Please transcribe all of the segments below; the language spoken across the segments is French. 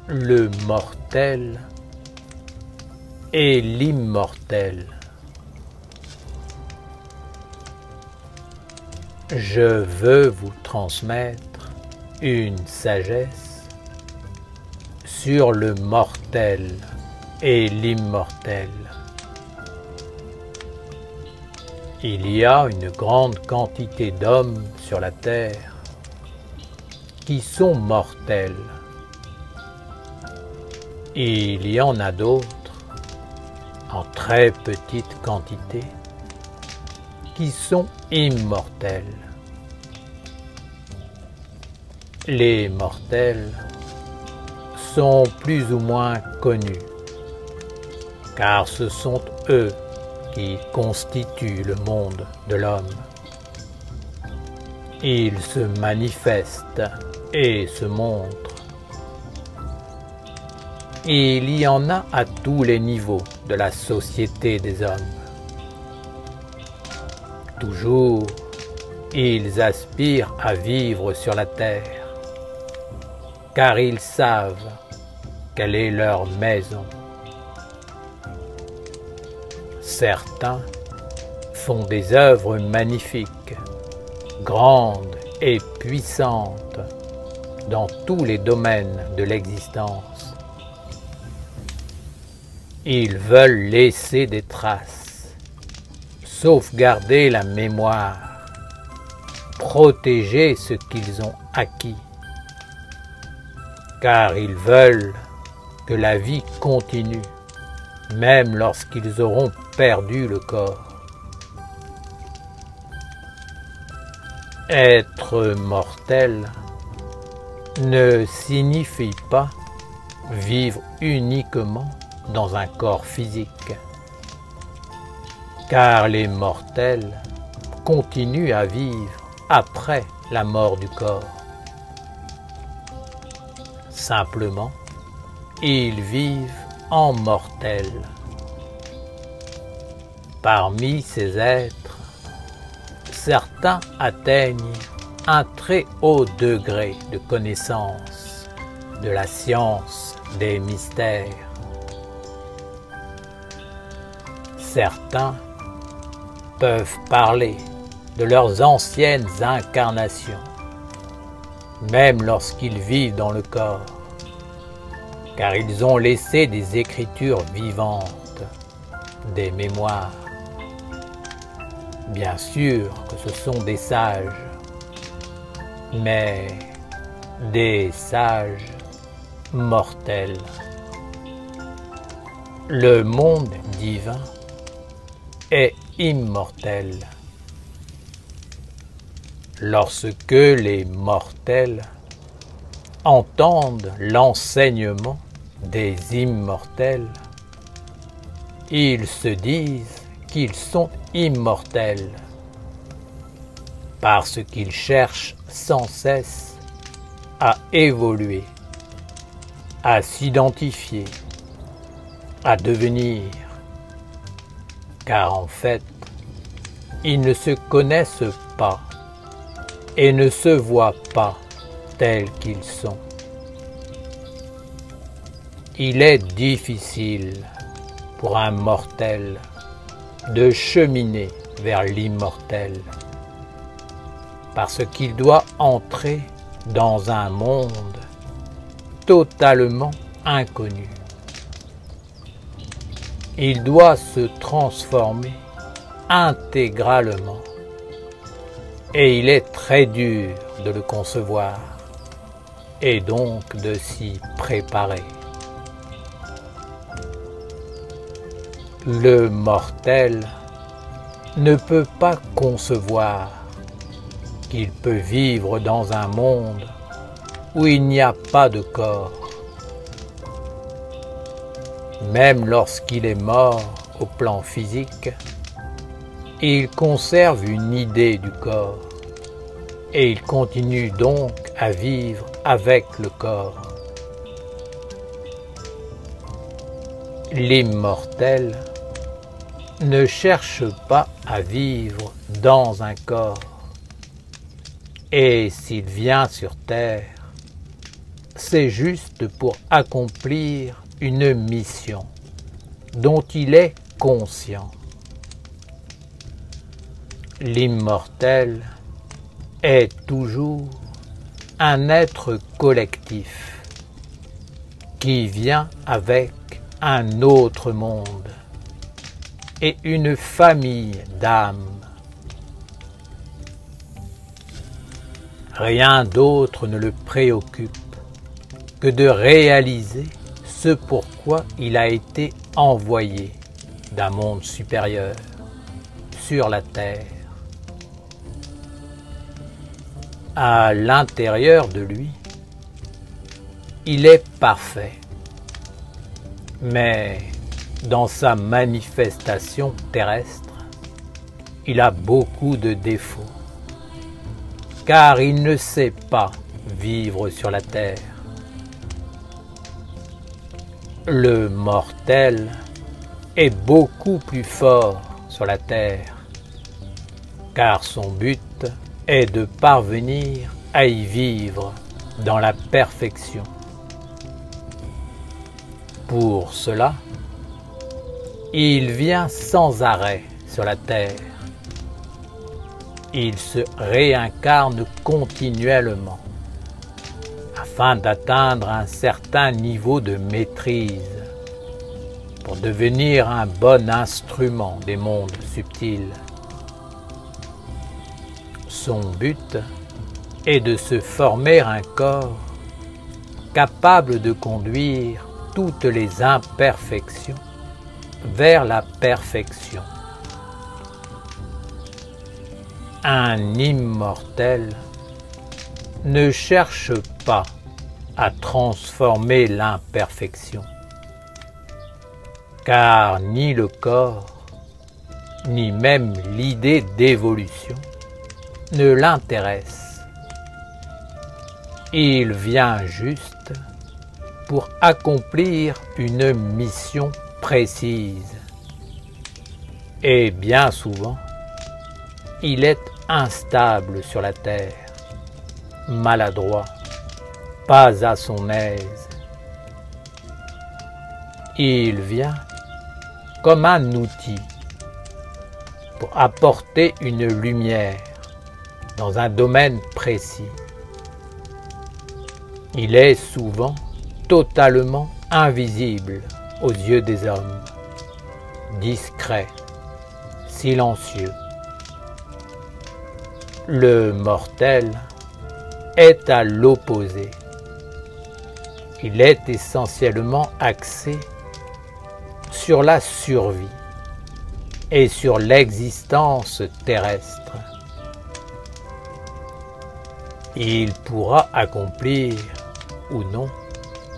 le mortel et l'immortel. Je veux vous transmettre une sagesse sur le mortel et l'immortel. Il y a une grande quantité d'hommes sur la terre qui sont mortels. Il y en a d'autres, en très petite quantité, qui sont immortels. Les mortels sont plus ou moins connus, car ce sont eux qui constituent le monde de l'homme. Ils se manifestent et se montrent. Il y en a à tous les niveaux de la société des hommes. Toujours, ils aspirent à vivre sur la terre, car ils savent quelle est leur maison. Certains font des œuvres magnifiques, grandes et puissantes dans tous les domaines de l'existence. Ils veulent laisser des traces, sauvegarder la mémoire, protéger ce qu'ils ont acquis, car ils veulent que la vie continue, même lorsqu'ils auront perdu le corps. Être mortel ne signifie pas vivre uniquement dans un corps physique, car les mortels continuent à vivre après la mort du corps. Simplement, ils vivent en mortels. Parmi ces êtres, certains atteignent un très haut degré de connaissance de la science des mystères. Certains peuvent parler de leurs anciennes incarnations, même lorsqu'ils vivent dans le corps, car ils ont laissé des écritures vivantes, des mémoires. Bien sûr que ce sont des sages, mais des sages mortels. Le monde divin est immortel. Lorsque les mortels entendent l'enseignement des immortels, ils se disent qu'ils sont immortels, parce qu'ils cherchent sans cesse à évoluer, à s'identifier, à devenir, car en fait, ils ne se connaissent pas et ne se voient pas tels qu'ils sont. Il est difficile pour un mortel de cheminer vers l'immortel, parce qu'il doit entrer dans un monde totalement inconnu. Il doit se transformer intégralement, et il est très dur de le concevoir, et donc de s'y préparer. Le mortel ne peut pas concevoir qu'il peut vivre dans un monde où il n'y a pas de corps. Même lorsqu'il est mort au plan physique, il conserve une idée du corps et il continue donc à vivre avec le corps. L'immortel ne cherche pas à vivre dans un corps, et s'il vient sur terre, c'est juste pour accomplir une mission dont il est conscient. L'immortel est toujours un être collectif qui vient avec un autre monde et une famille d'âmes. Rien d'autre ne le préoccupe que de réaliser ce pourquoi il a été envoyé d'un monde supérieur sur la terre. À l'intérieur de lui, il est parfait, mais dans sa manifestation terrestre, il a beaucoup de défauts, car il ne sait pas vivre sur la terre. Le mortel est beaucoup plus fort sur la terre, car son but est de parvenir à y vivre dans la perfection. Pour cela, il vient sans arrêt sur la terre. Il se réincarne continuellement afin d'atteindre un certain niveau de maîtrise pour devenir un bon instrument des mondes subtils. Son but est de se former un corps capable de conduire toutes les imperfections vers la perfection. Un immortel ne cherche pas à transformer l'imperfection, car ni le corps, ni même l'idée d'évolution ne l'intéresse. Il vient juste pour accomplir une mission précise. Et bien souvent, il est instable sur la terre, maladroit, pas à son aise. Il vient comme un outil pour apporter une lumière dans un domaine précis. Il est souvent totalement invisible aux yeux des hommes, discret, silencieux. Le mortel est à l'opposé. Il est essentiellement axé sur la survie et sur l'existence terrestre. Il pourra accomplir ou non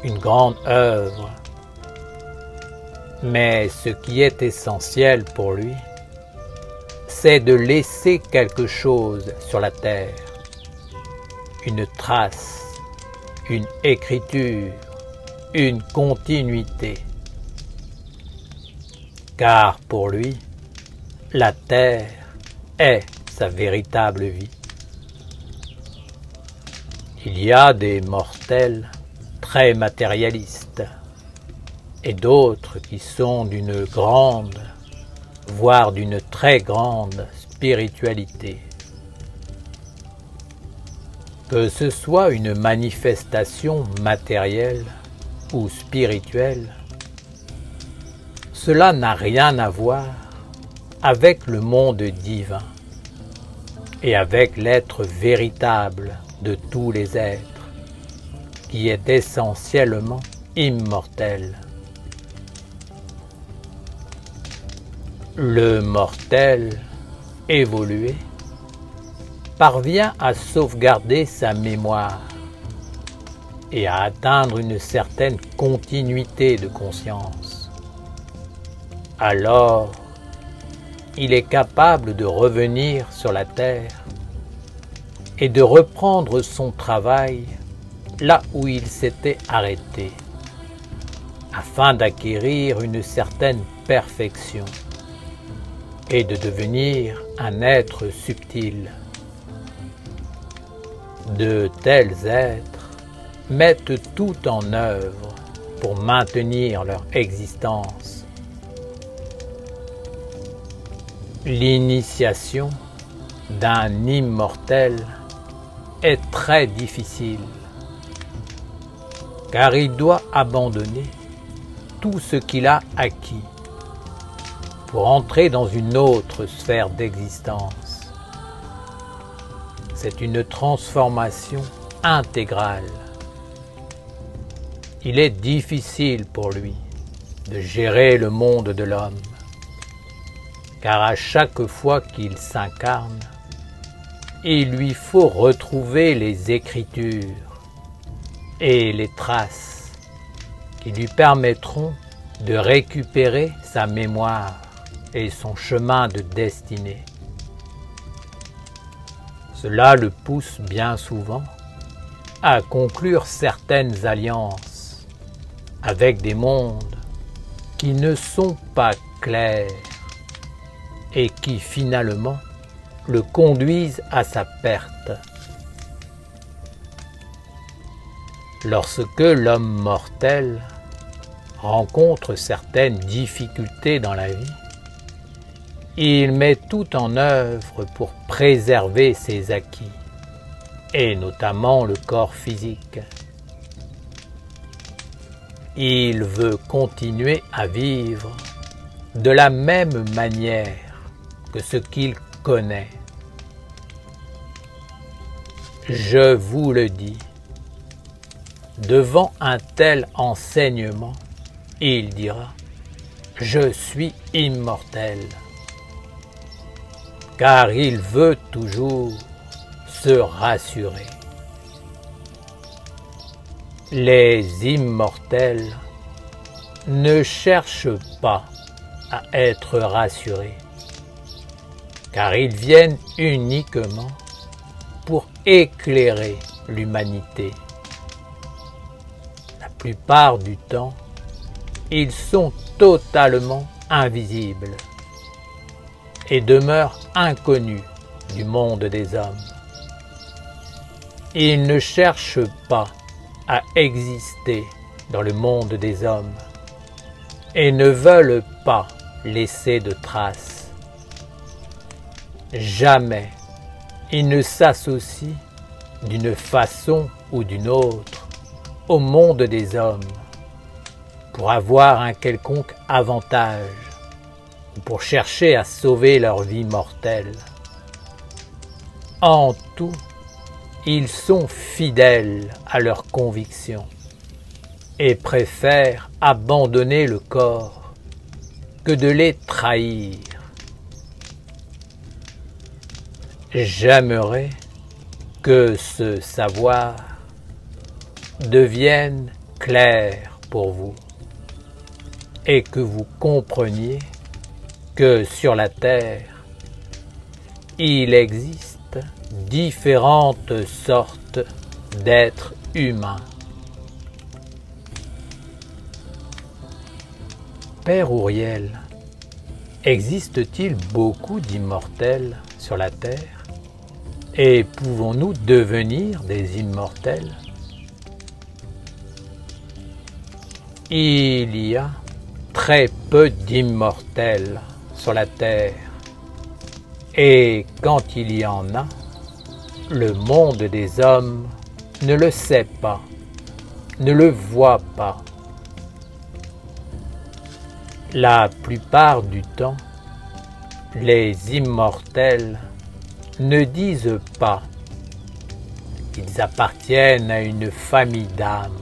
une grande œuvre, mais ce qui est essentiel pour lui, c'est de laisser quelque chose sur la terre, une trace, une écriture, une continuité. Car pour lui, la terre est sa véritable vie. Il y a des mortels très matérialistes et d'autres qui sont d'une grande, voire d'une très grande spiritualité. Que ce soit une manifestation matérielle ou spirituelle, cela n'a rien à voir avec le monde divin et avec l'être véritable de tous les êtres, qui est essentiellement immortel. Le mortel évolué parvient à sauvegarder sa mémoire et à atteindre une certaine continuité de conscience. Alors, il est capable de revenir sur la terre et de reprendre son travail là où il s'était arrêté, afin d'acquérir une certaine perfection et de devenir un être subtil. De tels êtres mettent tout en œuvre pour maintenir leur existence. L'initiation d'un immortel est très difficile, car il doit abandonner tout ce qu'il a acquis pour entrer dans une autre sphère d'existence. C'est une transformation intégrale. Il est difficile pour lui de gérer le monde de l'homme, car à chaque fois qu'il s'incarne, il lui faut retrouver les écritures et les traces qui lui permettront de récupérer sa mémoire et son chemin de destinée. Cela le pousse bien souvent à conclure certaines alliances avec des mondes qui ne sont pas clairs et qui finalement le conduisent à sa perte. Lorsque l'homme mortel rencontre certaines difficultés dans la vie, il met tout en œuvre pour préserver ses acquis, et notamment le corps physique. Il veut continuer à vivre de la même manière que ce qu'il connaît. Je vous le dis, devant un tel enseignement, il dira « Je suis immortel », car il veut toujours se rassurer. Les immortels ne cherchent pas à être rassurés, car ils viennent uniquement pour éclairer l'humanité. La plupart du temps, ils sont totalement invisibles et demeurent inconnus du monde des hommes. Ils ne cherchent pas à exister dans le monde des hommes et ne veulent pas laisser de traces. Jamais ils ne s'associent d'une façon ou d'une autre au monde des hommes pour avoir un quelconque avantage ou pour chercher à sauver leur vie mortelle. En tout, ils sont fidèles à leurs convictions et préfèrent abandonner le corps que de les trahir. J'aimerais que ce savoir devienne clair pour vous et que vous compreniez que sur la Terre, il existe différentes sortes d'êtres humains. Père Ouriel, existe-t-il beaucoup d'immortels sur la Terre? Et pouvons-nous devenir des immortels? Il y a très peu d'immortels sur la Terre. Et quand il y en a, le monde des hommes ne le sait pas, ne le voit pas. La plupart du temps, les immortels ne disent pas qu'ils appartiennent à une famille d'âmes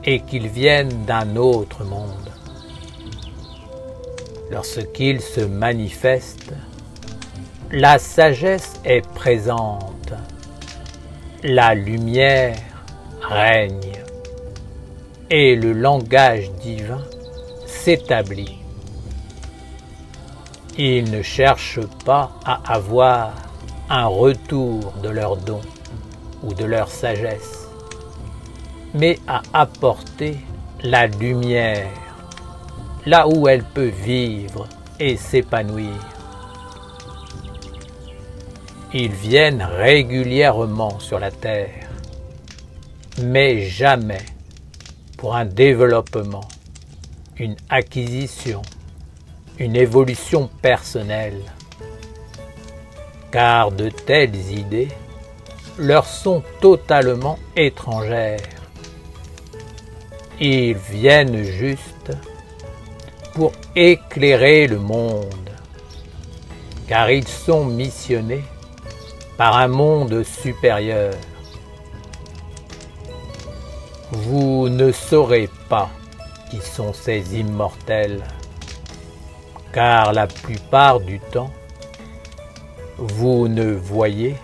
et qu'ils viennent d'un autre monde. Lorsqu'ils se manifestent, la sagesse est présente, la lumière règne et le langage divin s'établit. Ils ne cherchent pas à avoir un retour de leurs dons ou de leur sagesse, mais à apporter la lumière là où elle peut vivre et s'épanouir. Ils viennent régulièrement sur la terre mais jamais pour un développement, une acquisition, une évolution personnelle, car de telles idées leur sont totalement étrangères. Ils viennent juste pour éclairer le monde, car ils sont missionnés par un monde supérieur. Vous ne saurez pas qui sont ces immortels, car la plupart du temps, vous ne voyez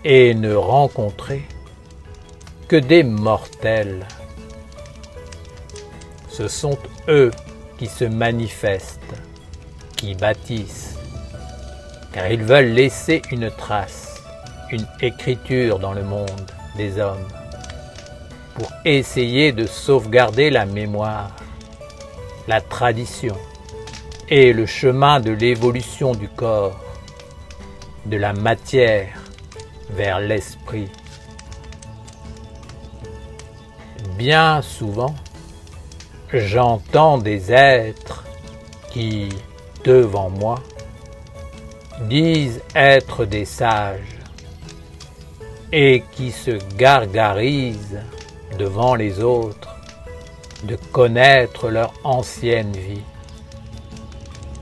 et ne rencontrez que des mortels. Ce sont eux qui se manifestent, qui bâtissent, car ils veulent laisser une trace, une écriture dans le monde des hommes, pour essayer de sauvegarder la mémoire, la tradition et le chemin de l'évolution du corps, de la matière vers l'esprit. Bien souvent, j'entends des êtres qui, devant moi, disent être des sages et qui se gargarisent devant les autres de connaître leur ancienne vie.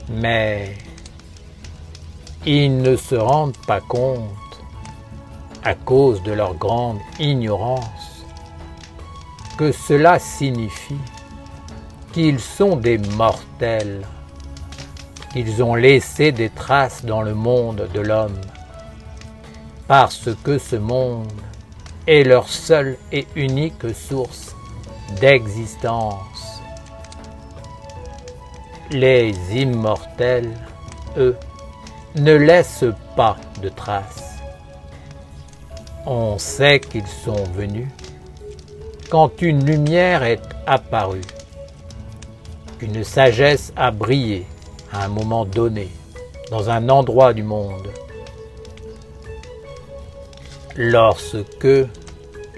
Mais ils ne se rendent pas compte, à cause de leur grande ignorance, que cela signifie qu'ils sont des mortels, qu'ils ont laissé des traces dans le monde de l'homme, parce que ce monde est leur seule et unique source d'existence. Les immortels, eux, ne laissent pas de traces. On sait qu'ils sont venus quand une lumière est apparue, qu'une sagesse a brillé à un moment donné dans un endroit du monde. Lorsque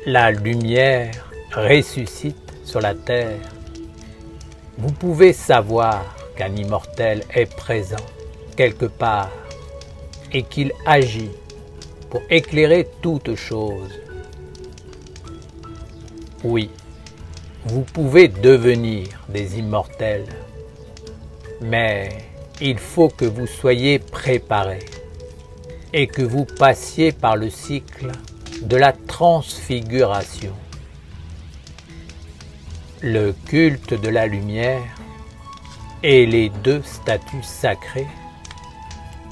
la lumière ressuscite sur la terre, vous pouvez savoir qu'un immortel est présent quelque part et qu'il agit pour éclairer toute chose. Oui, vous pouvez devenir des immortels, mais il faut que vous soyez préparés et que vous passiez par le cycle de la transfiguration. Le culte de la lumière et les deux statuts sacrés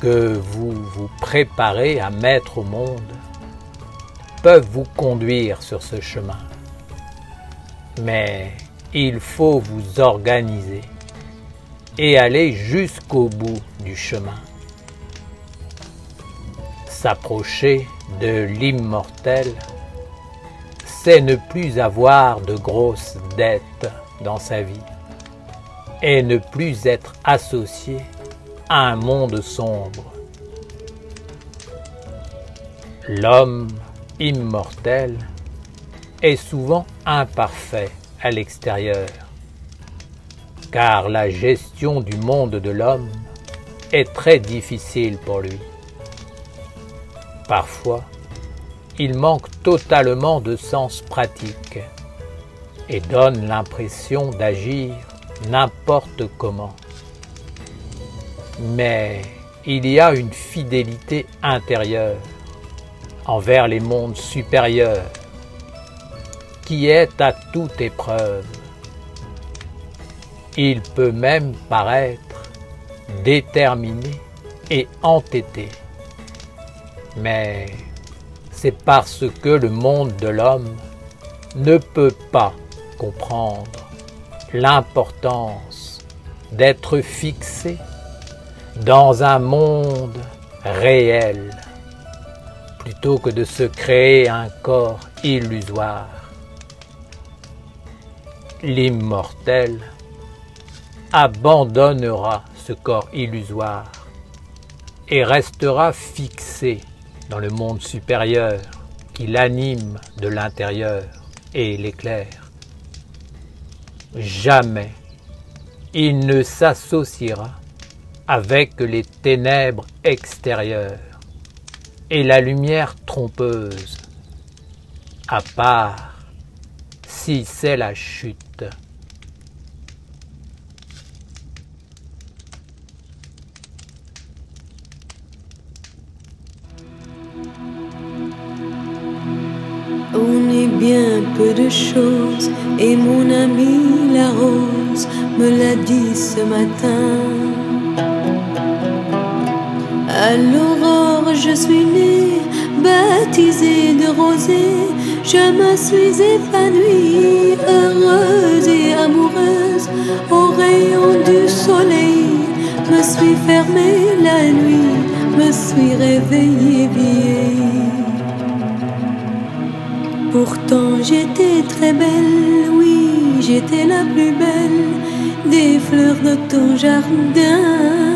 que vous vous préparez à mettre au monde peuvent vous conduire sur ce chemin. Mais il faut vous organiser et aller jusqu'au bout du chemin. S'approcher de l'immortel, c'est ne plus avoir de grosses dettes dans sa vie et ne plus être associé à un monde sombre. L'homme immortel est souvent imparfait à l'extérieur, car la gestion du monde de l'homme est très difficile pour lui. Parfois, il manque totalement de sens pratique et donne l'impression d'agir n'importe comment. Mais il y a une fidélité intérieure envers les mondes supérieurs qui est à toute épreuve. Il peut même paraître déterminé et entêté, mais c'est parce que le monde de l'homme ne peut pas comprendre l'importance d'être fixé dans un monde réel plutôt que de se créer un corps illusoire. L'immortel abandonnera ce corps illusoire et restera fixé dans le monde supérieur qui l'anime de l'intérieur et l'éclaire. Jamais il ne s'associera avec les ténèbres extérieures et la lumière trompeuse, à part si c'est la chute. On est bien peu de choses et mon amie la rose me l'a dit ce matin. À l'aurore je suis née, baptisée de rosée, je me suis épanouie, heureuse et amoureuse, au rayon du soleil, me suis fermée la nuit, me suis réveillée vieille. Pourtant j'étais très belle, oui, j'étais la plus belle des fleurs de ton jardin.